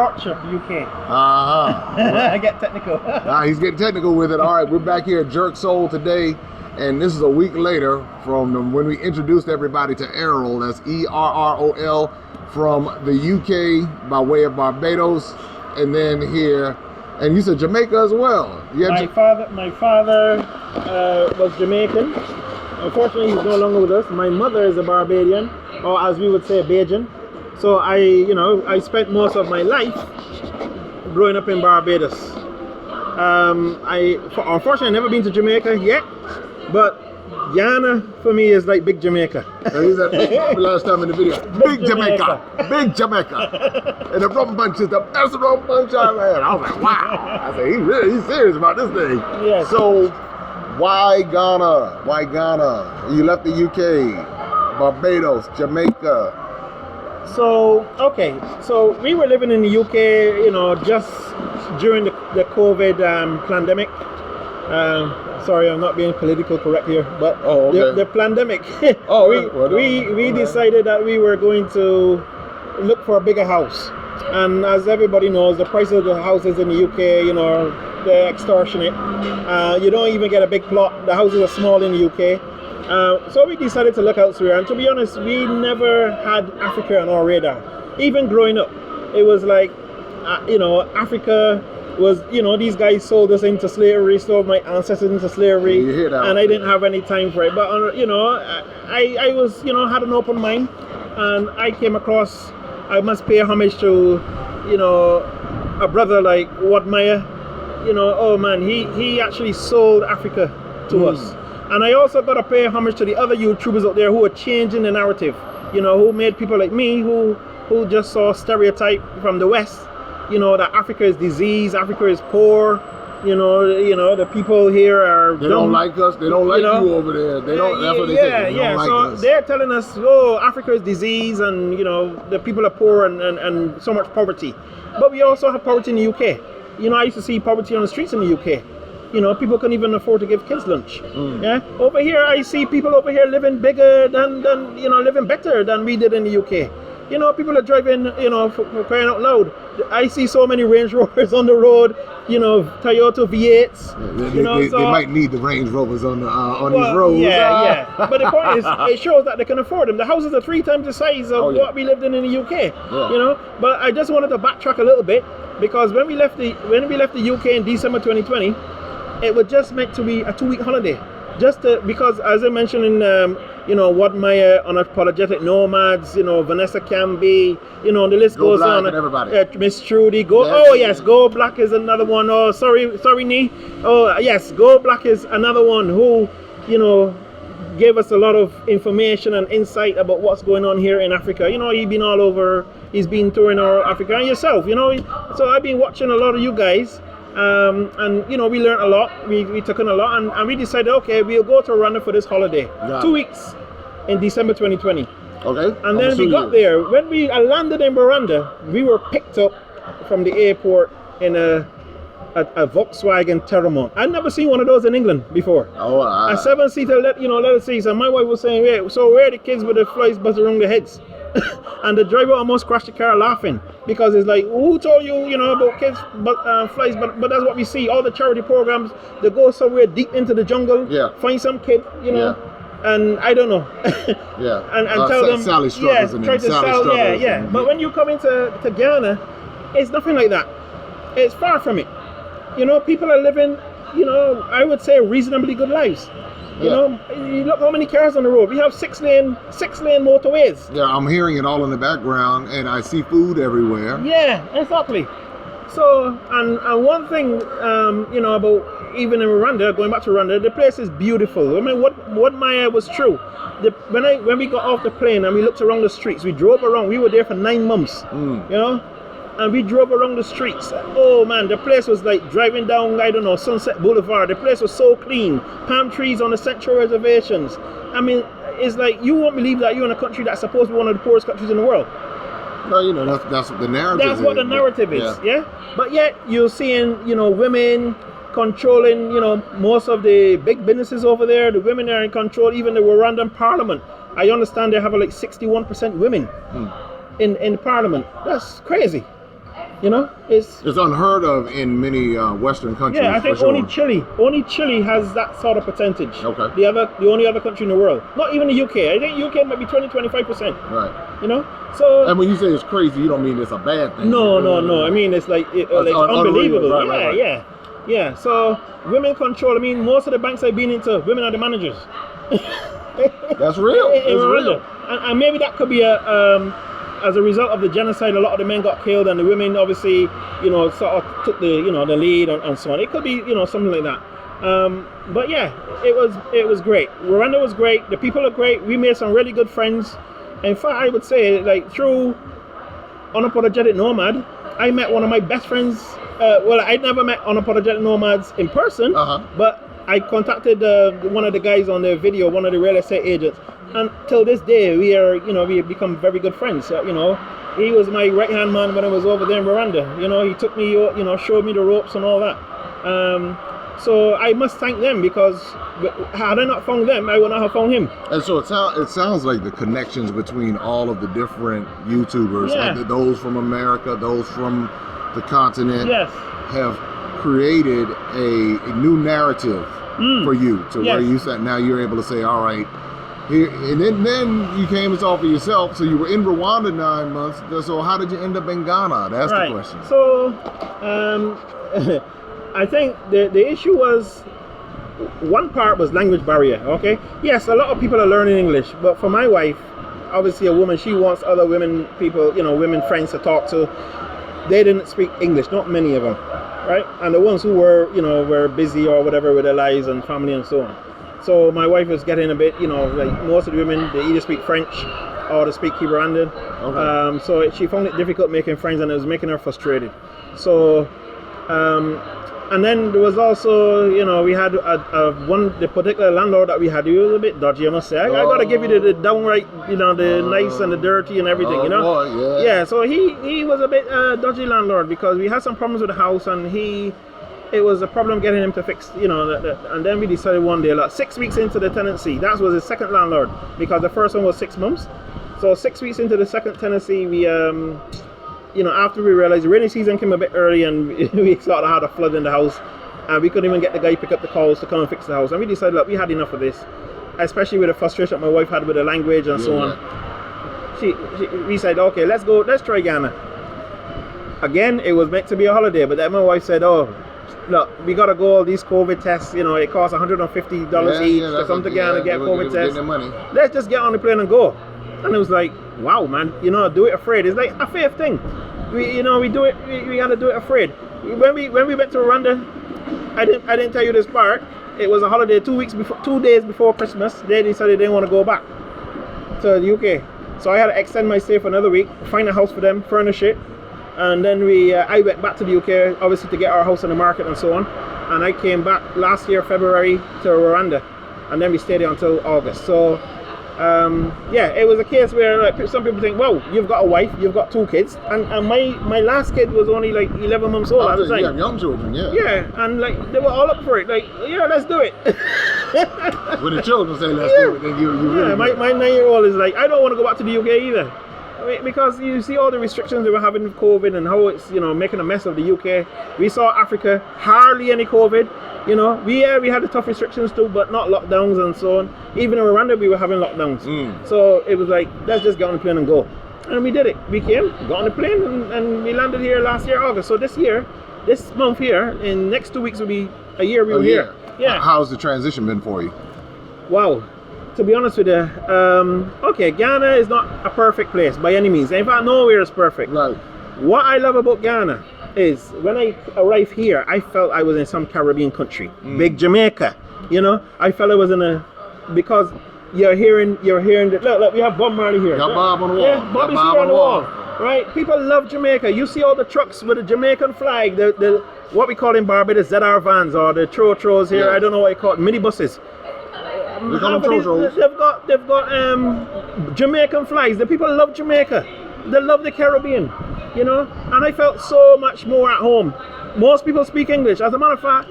Yorkshire, UK. Uh-huh. I get technical. He's getting technical with it. All right, we're back here at Jerk Soul today, and this is a week later from when we introduced everybody to Errol. That's Errol from the UK by way of Barbados, and then here, and you said Jamaica as well. My father was Jamaican. Unfortunately, he's no longer with us. My mother is a Barbadian, or as we would say, Bajan. So I spent most of my life growing up in Barbados. Unfortunately, I've never been to Jamaica yet, but Guyana for me is like big Jamaica. He said last time in the video, big Jamaica, big Jamaica. And the rum punch is the best rum punch I've had. I was like, wow. I said, he's serious about this thing. Yes. So why Ghana? Why Ghana? You left the UK, Barbados, Jamaica. So we were living in the UK, just during the COVID pandemic. Sorry, I'm not being political correct here, but the pandemic. we decided that we were going to look for a bigger house, and as everybody knows, the price of the houses in the UK, they're extortionate. You don't even get a big plot. The houses are small in the UK. So we decided to look elsewhere, and to be honest, we never had Africa on our radar. Even growing up, it was like, Africa was, these guys sold us into slavery, sold my ancestors into slavery, and I didn't have any time for it. But, I was, had an open mind, and I came across, I must pay homage to, a brother like Wadmire. Oh man, he actually sold Africa to us. And I also got to pay homage to the other YouTubers out there who are changing the narrative, who made people like me who just saw stereotype from the West, that Africa is disease, Africa is poor, the people here are They don't like us, they don't like you over there. They don't, that's what they say. They don't like us. They're telling us, Africa is disease and, the people are poor and so much poverty. But we also have poverty in the UK. I used to see poverty on the streets in the UK. People can't even afford to give kids lunch. Yeah. Over here, I see people over here living bigger than living better than we did in the UK. People are driving, for crying out loud. I see so many Range Rovers on the road. Toyota V8s. They might need the Range Rovers on these roads. Yeah. But the point is, it shows that they can afford them. The houses are 3 times the size of what we lived in the UK. Yeah. But I just wanted to backtrack a little bit, because when we left the UK in December 2020. It was just meant to be a 2-week holiday, because as I mentioned in Wadmire, Unapologetic Nomads, Vanessa Camby, the list goes on. Miss Trudy, Go Black is another one. Oh, sorry, Nee. Oh yes, Go Black is another one who, gave us a lot of information and insight about what's going on here in Africa. He's been all over. He's been touring all Africa, and yourself. So I've been watching a lot of you guys. And we learned a lot, we took in a lot, and we decided, okay, we'll go to Rwanda for this holiday. 2 weeks in December 2020. Okay. And then we got there. When we landed in Rwanda, we were picked up from the airport in a Volkswagen Terramont. I'd never seen one of those in England before. A 7-seater leather seats. And my wife was saying, where are the kids with the flies buzzing around their heads? And the driver almost crashed the car laughing, because it's like, who told you, about kids flies? But that's what we see. All the charity programs, they go somewhere deep into the jungle, find some kid, and I don't know, and tell them, Sally struggles, try to sell, But when you come into Ghana, it's nothing like that. It's far from it. People are living, I would say reasonably good lives. You look how many cars on the road. We have 6-lane motorways. Yeah, I'm hearing it all in the background, and I see food everywhere. Yeah, exactly. So, and one thing, about even in Rwanda, going back to Rwanda, the place is beautiful. I mean, what Maya was true. When we got off the plane and we looked around the streets, we drove around. We were there for 9 months. And we drove around the streets. Oh man, the place was like driving down, I don't know, Sunset Boulevard. The place was so clean. Palm trees on the central reservations. I mean, it's like, you won't believe that you're in a country that's supposed to be one of the poorest countries in the world. No, that's what the narrative is. That's what the narrative is, yeah? But yet, you're seeing, women controlling, most of the big businesses over there. The women are in control, even the Rwandan parliament. I understand they have like 61% women in parliament. That's crazy. You know, it's unheard of in many Western countries. yeah. I think for sure. only Chile has that sort of percentage. Okay. The only other country in the world, not even the UK. I think UK might be 20-25%. Right. You know, so And when you say it's crazy, you don't mean it's a bad thing. no. I mean, it's like it's unbelievable. Right. Yeah. So women control. I mean, most of the banks I've been into, women are the managers. That's real. In That's Rwanda. real. And maybe that could be as a result of the genocide. A lot of the men got killed, and the women obviously, sort of took the the lead and so on. It could be something like that. But yeah, it was great. Rwanda was great. The people are great. We made some really good friends. In fact, I would say, like, through Unapologetic Nomad, I met one of my best friends. Well, I'd never met Unapologetic Nomads in person, but I contacted one of the guys on the video, one of the real estate agents, and till this day we have become very good friends. He was my right hand man when I was over there in Rwanda. He took me, showed me the ropes and all that. So I must thank them, because had I not found them, I would not have found him. And so it sounds like the connections between all of the different YouTubers, like those from America, those from the continent, have created a new narrative for you, to where you said now you're able to say, all right, here, and then you came and saw for yourself. So you were in Rwanda 9 months. So how did you end up in Ghana? That's the question. So I think the issue was, one part was language barrier. Okay, yes, a lot of people are learning English, but for my wife, obviously a woman, she wants other women friends to talk to. They didn't speak English, not many of them, right? And the ones who were busy or whatever with their lives and family and so on. So my wife was getting a bit, like most of the women, they either speak French or they speak Kibarandan. Okay. So she found it difficult making friends, and it was making her frustrated. So, and then there was also, we had the particular landlord that we had. He was a bit dodgy, I must say. I gotta give you the downright, the nice and the dirty and everything, Boy, Yeah, so he was a bit dodgy landlord, because we had some problems with the house, and it was a problem getting him to fix, and then we decided one day, like 6 weeks into the tenancy, that was his second landlord, because the first one was 6 months. So 6 weeks into the second tenancy, we after we realized the rainy season came a bit early, and we sort of had a flood in the house, and we couldn't even get the guy to pick up the calls to come and fix the house. And we decided, look, we had enough of this, especially with the frustration that my wife had with the language and so on. We said, okay, let's try Ghana. Again, it was meant to be a holiday, but then my wife said, oh, look, we gotta go all these COVID tests. It costs $150 each to come to Ghana and get COVID tests. Let's just get on the plane and go. And it was like, wow, man, do it afraid. It's like a faith thing. We do it. We gotta do it afraid. When we went to Rwanda, I didn't tell you this part. It was a holiday 2 days before Christmas. They decided they didn't want to go back to the UK, so I had to extend my stay for another week, find a house for them, furnish it, and then I went back to the UK, obviously to get our house on the market and so on. And I came back last year February to Rwanda, and then we stayed there until August. So. It was a case where, like, some people think, well, you've got a wife, you've got 2 kids, and my last kid was only like 11 months old at the time. You have young children, Yeah, and like they were all up for it, like, yeah, let's do it. When the children say let's do it, then you really my 9-year-old is like, I don't want to go back to the UK either. Because you see all the restrictions they were having with COVID and how it's making a mess of the UK. We saw Africa, hardly any COVID. We had the tough restrictions too, but not lockdowns and so on. Even in Rwanda, we were having lockdowns. So it was like, let's just get on the plane and go. And we did it. We came, got on the plane, and we landed here last year, August. So this month here, in next 2 weeks will be a year we were here. Yeah. How's the transition been for you? Wow. To be honest with you, okay, Ghana is not a perfect place by any means. In fact, nowhere is perfect. Right. What I love about Ghana is when I arrived here, I felt I was in some Caribbean country, big Jamaica. I felt I was because you're hearing look, we have Bob Marley here. Got Bob on the wall. Yeah, Bob is here on the wall. Right? People love Jamaica. You see all the trucks with the Jamaican flag, the what we call in Barbados ZR vans, or the tro-tros here. Yeah. I don't know what you call it, minibuses. They've got Jamaican flags. The people love Jamaica. They love the Caribbean, and I felt so much more at home. Most people speak English. As a matter of fact,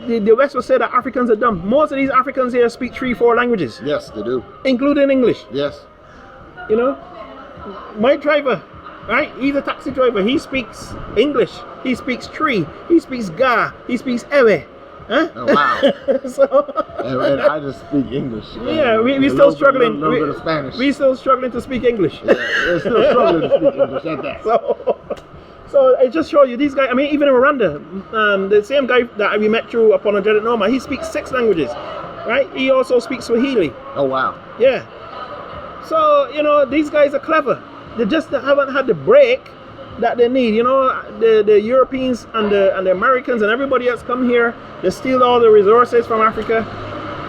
the West will say that Africans are dumb. Most of these Africans here speak 3-4 languages. Yes, they do. Including English. Yes. My driver, right? He's a taxi driver. He speaks English. He speaks Tree. He speaks Ga. He speaks Ewe. Huh? Oh, wow. So, and I just speak English. yeah, we a still little struggling. Bit, little bit of Spanish. We still struggling to speak English. Yeah, we're still struggling to speak English at that. So it just shows you these guys. I mean, even in Rwanda, the same guy that we met through Apologetic Noma, he speaks 6 languages, right? He also speaks Swahili. Oh, wow. Yeah. So, you know, these guys are clever. They just haven't had the break that they need. You know, the Europeans and the Americans and everybody else come here, they steal all the resources from Africa,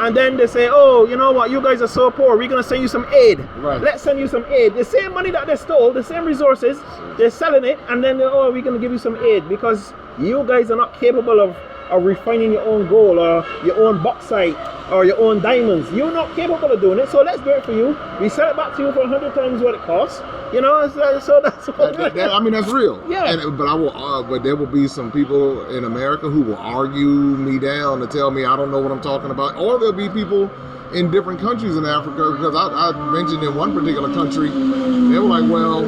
and then they say, oh, you know what, you guys are so poor, we're going to send you some aid. Right. Let's send you some aid. The same money that they stole, the same resources, they're selling it, and then, oh, we're going to give you some aid because you guys are not capable of refining your own gold or your own bauxite or your own diamonds. You're not capable of doing it, so let's do it for you. We sell it back to you for 100 times what it costs. You know, so that's what I mean, that's real. Yeah. But there will be some people in America who will argue me down and tell me I don't know what I'm talking about. Or there'll be people in different countries in Africa, because I mentioned in one particular country, they were like, well,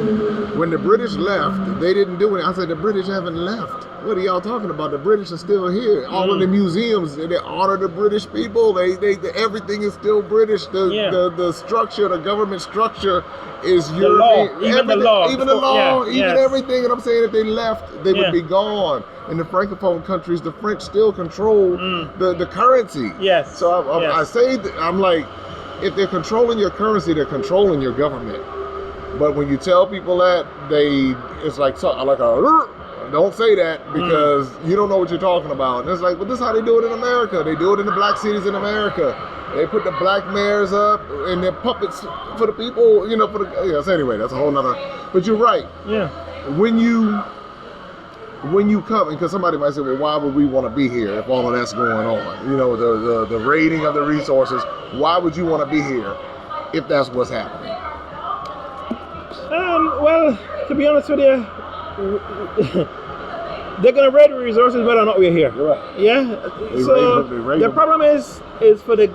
when the British left, they didn't do it. I said, the British haven't left. What are y'all talking about? The British are still here. All of the museums, they honor the British people. They everything is still British. The structure, the government structure is European. Even the law. Even everything. And I'm saying if they left, they would be gone. In the Francophone countries, the French still control the currency. Yes. So I say that, I'm like, if they're controlling your currency, they're controlling your government. But when you tell people that, it's like don't say that because you don't know what you're talking about. And it's like, but this is how they do it in America. They do it in the black cities in America. They put the black mayors up and they're puppets for the people, you know, yes, anyway, that's a whole nother, but you're right. Yeah. When you come, because somebody might say, well, why would we want to be here if all of that's going on? You know, the raiding of the resources, why would you want to be here if that's what's happening? Well, to be honest with you, they're gonna raid the resources whether or not we're here. You're right. Yeah. So the problem is for the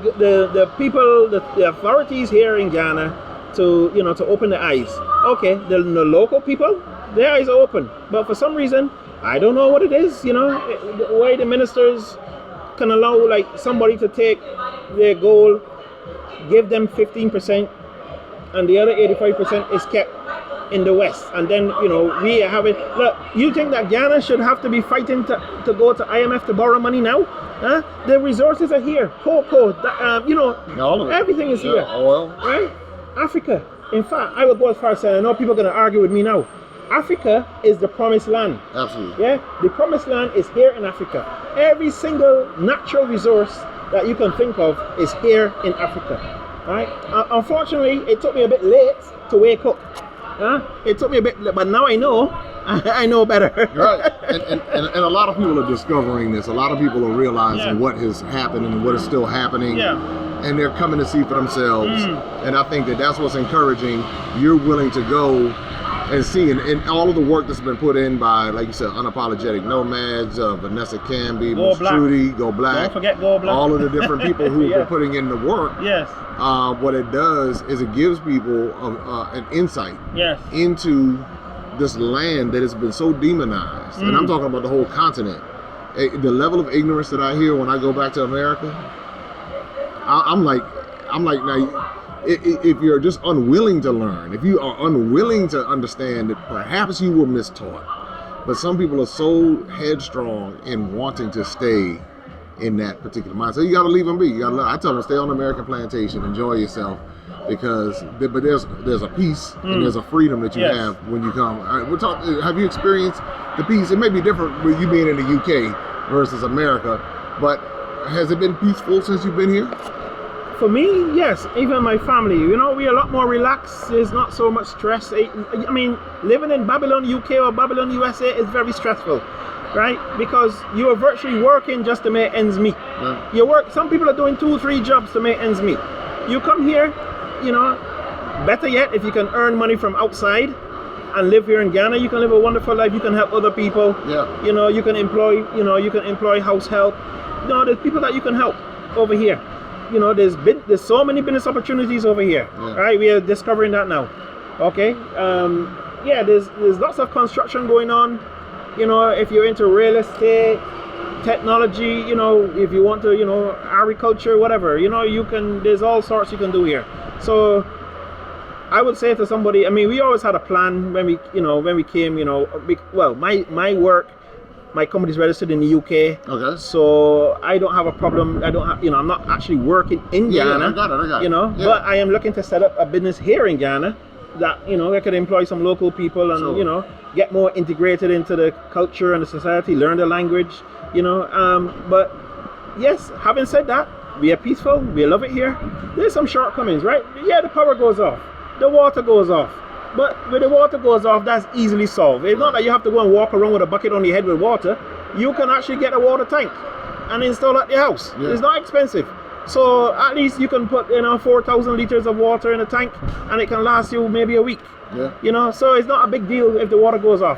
people, the authorities here in Ghana to open their eyes. Okay, the local people, their eyes are open, but for some reason, I don't know what it is. You know, the way the ministers can allow like somebody to take their gold, give them 15%, and the other 85% is kept in the West, and then we have it. Look, you think that Ghana should have to be fighting to go to IMF to borrow money now? Huh? The resources are here. Cocoa, all of it. Everything is here. Oil, right? Africa. In fact, I would go as far as saying, I know people are going to argue with me now. Africa is the promised land. Absolutely. Yeah, the promised land is here in Africa. Every single natural resource that you can think of is here in Africa. Right? Unfortunately, it took me a bit late to wake up. It took me a bit, but now I know. I know better. Right, and a lot of people are discovering this. A lot of people are realizing what has happened and what is still happening. Yeah. And they're coming to see for themselves. And I think that's what's encouraging. You're willing to go and see, and all of the work that's been put in by, like you said, Unapologetic Nomads, Vanessa Canby, Miss Trudy, Go Black. Don't forget Go Black. All of the different people who've been putting in the work. Yes. What it does is it gives people an insight into this land that has been so demonized. And I'm talking about the whole continent. The level of ignorance that I hear when I go back to America, I'm like now, if you're just unwilling to learn, if you are unwilling to understand that perhaps you were mistaught, but some people are so headstrong in wanting to stay in that particular mindset. So you got to leave them be. I tell them, stay on the American plantation, enjoy yourself, because there's a peace and there's a freedom that you have when you come. All right, have you experienced the peace? It may be different with you being in the UK versus America, but has it been peaceful since you've been here? For me, yes. Even my family, we're a lot more relaxed. There's not so much stress. I mean, living in Babylon, UK or Babylon, USA is very stressful, right? Because you are virtually working just to make ends meet. Yeah. Some people are doing 2-3 jobs to make ends meet. You come here, better yet, if you can earn money from outside and live here in Ghana, you can live a wonderful life. You can help other people. Yeah. You can employ house help. There's people that you can help over here. There's so many business opportunities over here, right? We are discovering that now. Okay, yeah, there's lots of construction going on. You know, if you're into real estate, technology, you know, if you want to, you know, agriculture, whatever, you know, there's all sorts you can do here. So I would say to somebody, I mean, we always had a plan when we came, you know, well, my work, my company is registered in the UK. Okay. So I don't have a problem. I don't have, you know, I'm not actually working in Ghana. I got it. You know, yeah. but I am looking to set up a business here in Ghana that, you know, that could employ some local people and, Sure. you know, get more integrated into the culture and the society, learn the language, you know. But yes, having said that, we are peaceful. We love it here. There's some shortcomings, right? Yeah, the power goes off. The water goes off. But when the water goes off, that's easily solved. It's not that you have to go and walk around with a bucket on your head with water. You can actually get a water tank and install at your house. Yeah. It's not expensive. So at least you can put, you know, 4,000 liters of water in a tank and it can last you maybe a week. Yeah. You know, so it's not a big deal if the water goes off.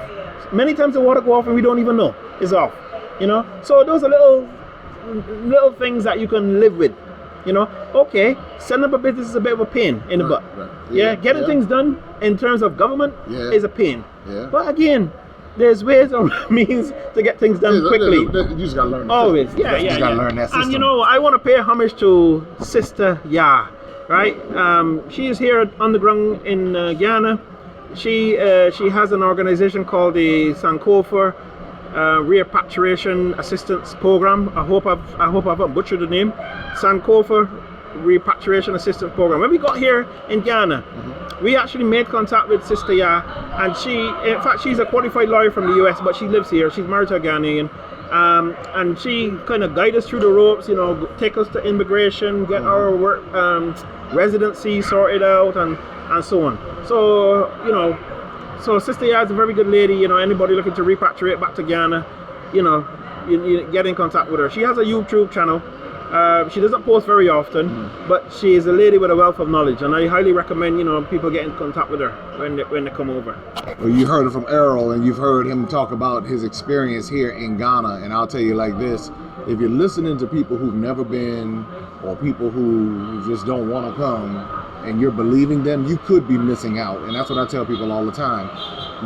Many times the water goes off and we don't even know it's off. You know, so those are little things that you can live with. You know, okay, setting up a business is a bit of a pain in the butt. Right. Yeah, getting things done in terms of government is a pain. Yeah. But again, there's ways or means to get things done quickly. You just gotta learn. Always, yeah. You just gotta learn that system. And you know, I want to pay homage to Sister Ya, right? She is here on the ground in Ghana. She has an organization called the Sankofa Repatriation Assistance Program. I hope I've butchered the name. Sankofa Repatriation Assistance Program. When we got here in Ghana, we actually made contact with Sister Ya, and in fact, she's a qualified lawyer from the US, but she lives here. She's married to a Ghanaian, and she kind of guided us through the ropes. You know, take us to immigration, get our work residency sorted out, and so on. So you know. So Sister Ya is a very good lady. You know, anybody looking to repatriate back to Ghana, you know, you get in contact with her. She has a YouTube channel. She doesn't post very often, but she is a lady with a wealth of knowledge, and I highly recommend, you know, people get in contact with her when they come over. Well, you heard it from Errol, and you've heard him talk about his experience here in Ghana. And I'll tell you like this: if you're listening to people who've never been, or people who just don't want to come, and you're believing them, you could be missing out. And that's what I tell people all the time.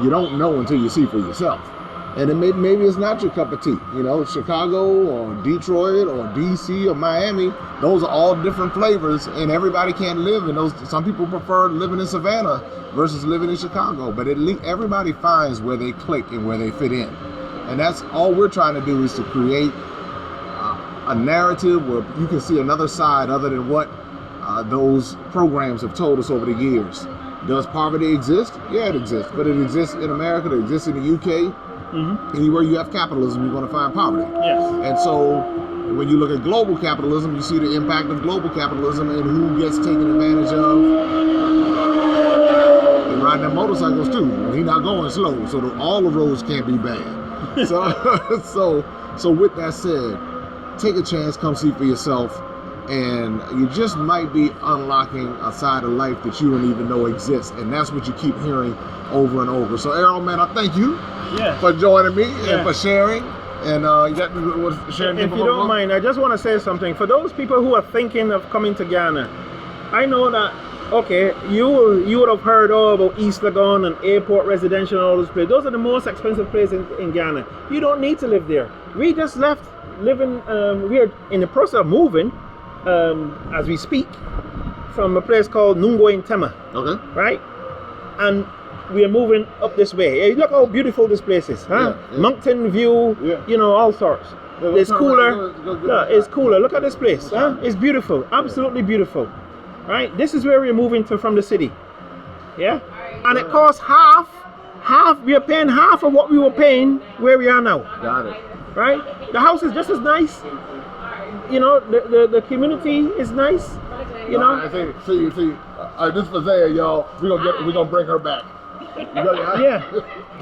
You don't know until you see for yourself. And maybe it's not your cup of tea. You know, Chicago or Detroit or DC or Miami, those are all different flavors, and everybody can't live in those. Some people prefer living in Savannah versus living in Chicago, but at least everybody finds where they click and where they fit in. And that's all we're trying to do, is to create a narrative where you can see another side other than what those programs have told us over the years. Does poverty exist? Yeah, it exists. But it exists in America, it exists in the UK. Anywhere you have capitalism, you're going to find poverty. Yes. And so when you look at global capitalism, you see the impact of global capitalism and who gets taken advantage of. They're riding their motorcycles too. They're not going slow, so all the roads can't be bad. So with that said, take a chance, come see for yourself. And you just might be unlocking a side of life that you don't even know exists. And that's what you keep hearing over and over. So Errol, man, I thank you for joining me and for sharing. And you got to share. If you don't mind, I just want to say something. For those people who are thinking of coming to Ghana, I know that, okay, you would have heard about East Legon and Airport Residential and all those places. Those are the most expensive places in Ghana. You don't need to live there. We just left living, we are in the process of moving, as we speak, from a place called Nungo in Tema. Okay. Right? And we are moving up this way. Hey, look how beautiful this place is, huh? Yeah. Mountain view, you know, all sorts. It's cooler. It's cooler. Look at this place, huh? It's beautiful, absolutely beautiful. Right? This is where we're moving to from the city. Yeah? And it costs half, we are paying half of what we were paying where we are now. Got it. Right? The house is just as nice. You know, the community is nice. You know. I think, see, this for Zaya, y'all. We're gonna bring her back. Yeah.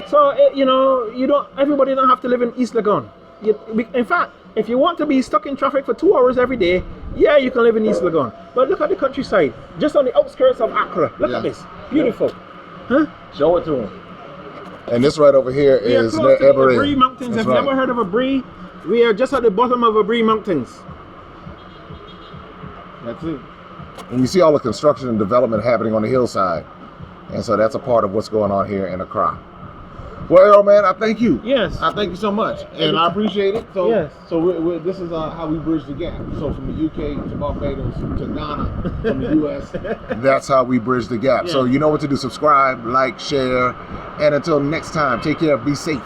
So you know, everybody don't have to live in East Legon. In fact, if you want to be stuck in traffic for 2 hours every day, yeah, you can live in East Legon. But look at the countryside, just on the outskirts of Accra. Look at this, beautiful. Huh? Show it to him. And this right over here is the Abri Mountains. Have you ever heard of Abri? We are just at the bottom of Abri Mountains. That's it. And you see all the construction and development happening on the hillside. And so that's a part of what's going on here in Accra. Well, Errol, man, I thank you. Yes. I thank you so much, and I appreciate it. So, Yes. so this is how we bridge the gap. So from the UK to Barbados to Ghana, from the US, that's how we bridge the gap. Yeah. So you know what to do: subscribe, like, share, and until next time, take care, be safe.